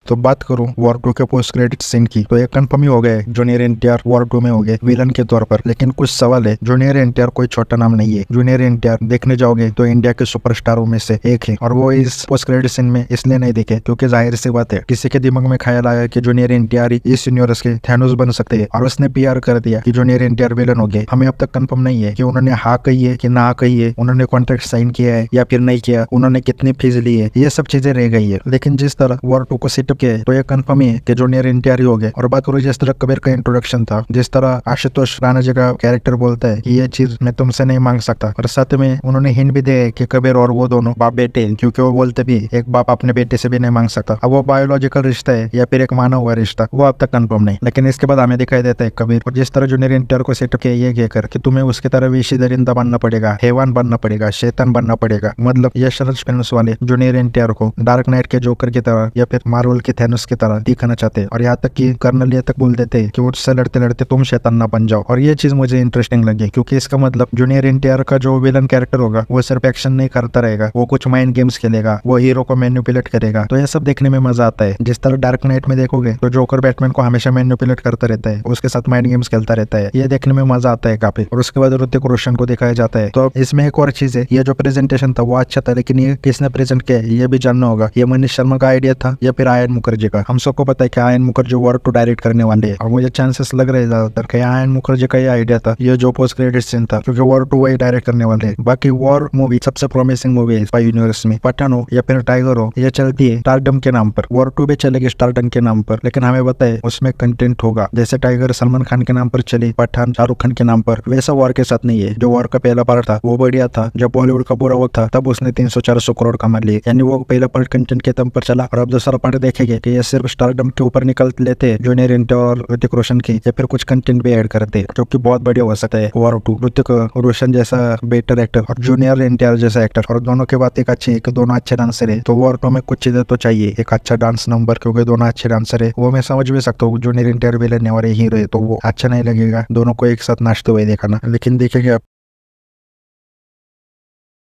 तो बात करूं वॉर 2 के पोस्ट क्रेडिट सीन की, तो ये कंफर्म ही हो गए जूनियर एनटीआर वॉर 2 में हो गए विलन के तौर पर। लेकिन कुछ सवाल है, जूनियर एनटीआर कोई छोटा नाम नहीं है। जूनियर एनटीआर देखने जाओगे तो इंडिया के सुपरस्टारों में से एक है, और वो इस पोस्ट क्रेडिट सीन में इसलिए नहीं दिखे क्योंकि जाहिर सी बात है किसी के दिमाग में ख्याल आया कि जूनियर एनटीआर इस यूनिवर्स के थैनोस बन सकते हैं, और उसने पीआर कर दिया कि जूनियर एनटीआर विलन हो गए। हमें अब तक कंफर्म नहीं है कि उन्होंने हाँ कही है कि ना कही है, उन्होंने कॉन्ट्रैक्ट साइन किया है या फिर नहीं किया, उन्होंने कितनी फीस ली है, ये सब चीजें रह गई है। लेकिन जिस तरह वॉर 2 को सेटअप किया है तो ये कंफर्म ही है कि जूनियर एनटीआर ही हो गए। और बात करूँ जिस तरह कबीर का इंट्रोडक्शन था, जिस तरह आशुतोष राणा जी का कैरेक्टर बोलता है कि ये चीज मैं तुमसे नहीं मांग सकता, और साथ में उन्होंने हिंट भी दिया है कि कबीर और वो दोनों बाप बेटे, क्योंकि वो बोलते भी एक बाप अपने बेटे से भी नहीं मांग सकता। अब वो बायोलॉजिकल रिश्ता है या फिर एक माना हुआ रिश्ता, वो अब तक कंफर्म नहीं। लेकिन इसके बाद हमें दिखाई देता है कबीर, और जिस तरह जूनियर एनटीआर को सेटअप किया ये कहकर कि तुम्हें उसकी तरह विषी दरिंदा बनना पड़ेगा, हैवान बनना पड़ेगा, शैतान बनना पड़ेगा। मतलब यशराज फिल्म्स वाले जूनियर एनटीआर को डार्क नाइट के जोकर की तरह या फिर मार्वल के थैनोस की तरह दिखाना चाहते हैं, और यहाँ तक कि कर्नल ये तक बोल देते हैं कि उससे लड़ते लड़ते तुम शैतान ना बन जाओ। और ये चीज मुझे इंटरेस्टिंग लगी क्योंकि इसका मतलब जूनियर एनटीआर का जो विलन कैरेक्टर होगा वो सिर्फ एक्शन नहीं करता रहेगा, वो कुछ माइंड गेम्स खेलेगा, वो हीरो को मैनिपुलेट करेगा। तो ये सब देखने में मजा आता है। जिस तरह डार्क नाइट में देखोगे तो जोकर बैटमैन को हमेशा मैनिपुलेट करता रहता है, उसके साथ माइंड गेम्स खेलता रहता है, ये देखने में मजा आता है काफी। और उसके बाद ऋतिक रोशन को दिखाया जाता है। तो इसमें एक और चीज है, ये जो प्रेजेंटेशन था वो अच्छा था, लेकिन ये किसने प्रेजेंट किया ये भी जानना होगा। ये मनीष शर्मा का आइडिया था या फिर आयन मुखर्जी का। हम सबको पता है कि आयन मुखर्जी वॉर 2 डायरेक्ट करने वाले हैं, और मुझे चांसेस लग रहे हैं ज्यादातर कि आयन मुखर्जी का ये आइडिया था, ये जो पोस्ट क्रेडिट सीन था, क्योंकि वॉर 2 वही डायरेक्ट करने वाले हैं। बाकी वॉर मूवी सबसे प्रोमिसिंग मूवी है स्पाई यूनिवर्स में। पठान हो या फिर टाइगर हो, ये चलती है स्टारडम के नाम पर। वॉर 2 भी चलेगी स्टारडम के नाम पर, लेकिन हमें पता है उसमें कंटेंट होगा। जैसे टाइगर सलमान खान के नाम पर चली, पठान शाहरुख खान के नाम पर, वैसा वॉर के साथ नहीं है। जो वॉर का पहला पार्ट था वो बढ़िया था, जब बॉलीवुड का पूरा वक्त था तब उसने 300-400 करोड़ कमा लिए, यानी वो पहला पार्ट कंटेंट के दम पर चला। और अब दूसरा पार्ट देखेंगे कि ये सिर्फ स्टारडम के ऊपर निकल लेते जूनियर एनटीआर और ऋतिक रोशन की, या फिर कुछ कंटेंट भी ऐड करते जो कि बहुत बढ़िया हो सकता है। वॉर 2 ऋतिक रोशन जैसा बेटर एक्टर और जूनियर एनटीआर जैसा एक्टर, और दोनों के बात एक अच्छी है कि दोनों अच्छे डांसर है। तो वॉर 2 में कुछ चीजें तो चाहिए, एक अच्छा डांस नंबर, क्योंकि दोनों अच्छे डांसर है। वो मैं समझ भी सकता हूँ, जूनियर एनटीआर विलन और हीरो है तो वो अच्छा नहीं लगेगा दोनों को एक साथ नाचते हुए देखना। लेकिन देखेंगे